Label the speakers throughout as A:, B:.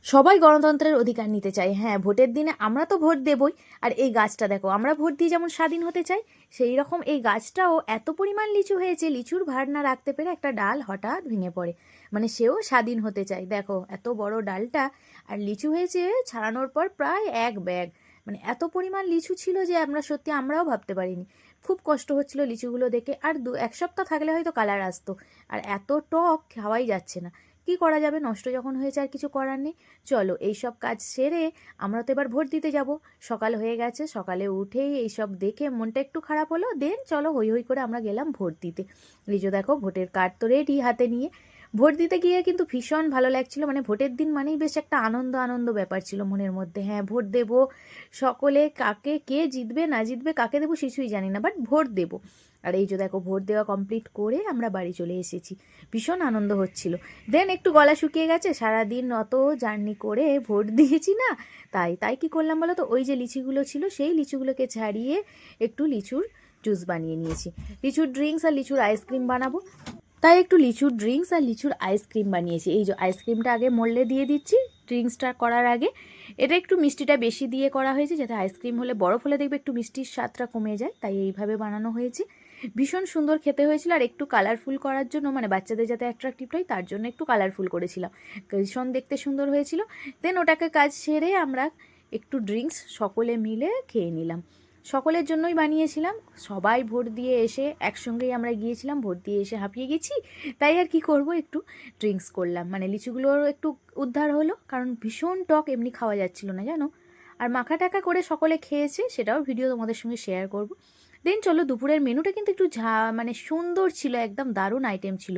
A: সবাই গণতন্ত্রের অধিকার নিতে চায়। হ্যাঁ, ভোটের দিনে আমরা তো ভোট দেবই। আর এই গাছটা দেখো, আমরা ভোট দিয়ে যেমন স্বাধীন হতে চাই, সেই রকম এই গাছটাও এত পরিমাণ লিচু হয়েছে, লিচুর ভার না রাখতে পেরে একটা ডাল হঠাৎ ভেঙে পড়ে। মানে সেও স্বাধীন হতে চায়। দেখো এত বড় ডালটা, আর লিচু হয়েছে ছাড়ানোর পর প্রায় এক ব্যাগ। মানে এত পরিমাণ লিচু ছিল যে আমরাও ভাবতে পারিনি। খুব কষ্ট হচ্ছিল লিচুগুলো দেখে। আর এক সপ্তাহ থাকলে হয়তো কালার আসতো। আর এত টক খাওয়াই যাচ্ছে না। কি করা যাবে, নষ্ট যখন হয়েছে আর কিছু করার নেই। চলো এইসব কাজ সেরে আমরা তো এবার ভোট দিতে যাব। সকাল হয়ে গেছে, সকালে উঠেই এইসব দেখে মনটা একটু খারাপ হলো। দেন চলো হই হই করে আমরা গেলাম ভোট দিতে। এই যে দেখো ভোটের কার্ড তো রেডি হাতে নিয়ে। ভোট দিতে গিয়ে কিন্তু ভীষণ ভালো লাগছিল। মানে ভোটের দিন মানেই বেশ একটা আনন্দ আনন্দ ব্যাপার ছিল মনের মধ্যে। হ্যাঁ, ভোট দেব, সকলে কাকে কে জিতবে না জিতবে কাকে দেবো কিছুই জানি না, বাট ভোট দেব। আর এই যে দেখো ভোট দেওয়া কমপ্লিট করে আমরা বাড়ি চলে এসেছি। ভীষণ আনন্দ হচ্ছিল। দেন একটু গলা শুকিয়ে গেছে, সারাদিন অত জার্নি করে ভোট দিয়েছি না, তাই তাই কি করলাম বলো তো, ওই যে লিচিগুলো ছিল সেই লিচুগুলোকে ছাড়িয়ে একটু লিচুর জুস বানিয়ে নিয়েছি। লিচুর ড্রিঙ্কস আর লিচুর আইসক্রিম বানাবো, তাই একটু লিচুর ড্রিঙ্কস আর লিচুর আইসক্রিম বানিয়েছি। এই যে আইসক্রিমটা আগে মোল্ডে দিয়ে দিচ্ছি ড্রিঙ্কসটা করার আগে। এটা একটু মিষ্টিটা বেশি দিয়ে করা হয়েছে, যাতে আইসক্রিম হলে বরফ হলে দেখবে একটু মিষ্টির স্বাদটা কমে যায়, তাই এইভাবে বানানো হয়েছে। ভীষণ সুন্দর খেতে হয়েছিল। আর একটু কালারফুল করার জন্য, মানে বাচ্চাদের যাতে অ্যাট্রাক্টিভ হয় তার জন্য একটু কালারফুল করেছিলাম। ভীষণ দেখতে সুন্দর হয়েছিল। দেন ওটাকে কাজ সেরে আমরা একটু ড্রিঙ্কস সকলে মিলে খেয়ে নিলাম। সকলের জন্যই বানিয়েছিলাম। সবাই ভোট দিয়ে এসে একসঙ্গেই আমরা গিয়েছিলাম, ভোট দিয়ে এসে হাঁপিয়ে গেছি, তাই আর কি করব, একটু ড্রিঙ্কস করলাম। মানে লিচুগুলোরও একটু উদ্ধার হলো, কারণ ভীষণ টক, এমনি খাওয়া যাচ্ছিল না জানো। আর মাখা টাকা করে সকলে খেয়েছে, সেটাও ভিডিও তোমাদের সঙ্গে শেয়ার করব। দেন চলো দুপুরের মেনুটা কিন্তু একটু মানে সুন্দর ছিল, একদম দারুণ আইটেম ছিল।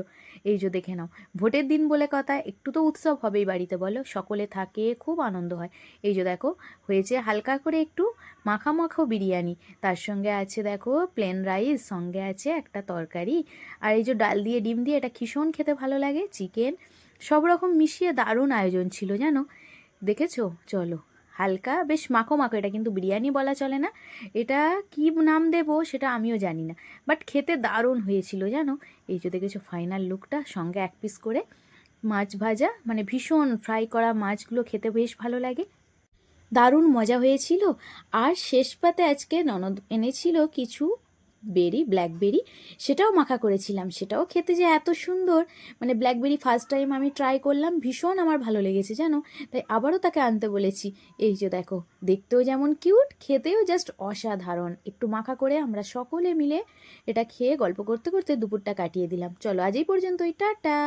A: এই যে দেখে নাও, ভোটের দিন বলে কথা, একটু তো উৎসব হবেই বাড়িতে, বলো, সকলে থাকে, খুব আনন্দ হয়। এই যে দেখো হয়েছে হালকা করে একটু মাখা মাখো বিরিয়ানি, তার সঙ্গে আছে দেখো প্লেন রাইস, সঙ্গে আছে একটা তরকারি, আর এই যে ডাল দিয়ে ডিম দিয়ে, এটা ভীষণ খেতে ভালো লাগে, চিকেন, সব রকম মিশিয়ে দারুণ আয়োজন ছিল জানো। দেখেছো? চলো, হালকা বেশ মাখো মাখো, এটা কিন্তু বিরিয়ানি বলা চলে না, এটা কি নাম দেবো সেটা আমিও জানি না, বাট খেতে দারুণ হয়েছিল জানো। এই যে দেখেছো ফাইনাল লুকটা, সঙ্গে এক পিস করে মাছ ভাজা, মানে ভীষণ ফ্রাই করা মাছগুলো খেতে বেশ ভালো লাগে, দারুণ মজা হয়েছিল। আর শেষ পাতে আজকে ননদ এনেছিল কিছু ব্ল্যাকবেরি, সেটাও মাখা করেছিলাম, সেটাও খেতে যে এত সুন্দর। মানে ব্ল্যাকবেরি ফার্স্ট টাইম আমি ট্রাই করলাম, ভীষণ আমার ভালো লেগেছে জানো, তাই আবারও তাকে আনতে বলেছি। এই যে দেখো, দেখতেও যেমন কিউট, খেতেও জাস্ট অসাধারণ। একটু মাখা করে আমরা সকলে মিলে এটা খেয়ে গল্প করতে করতে দুপুরটা কাটিয়ে দিলাম। চলো আজ এই পর্যন্তই, টাটা।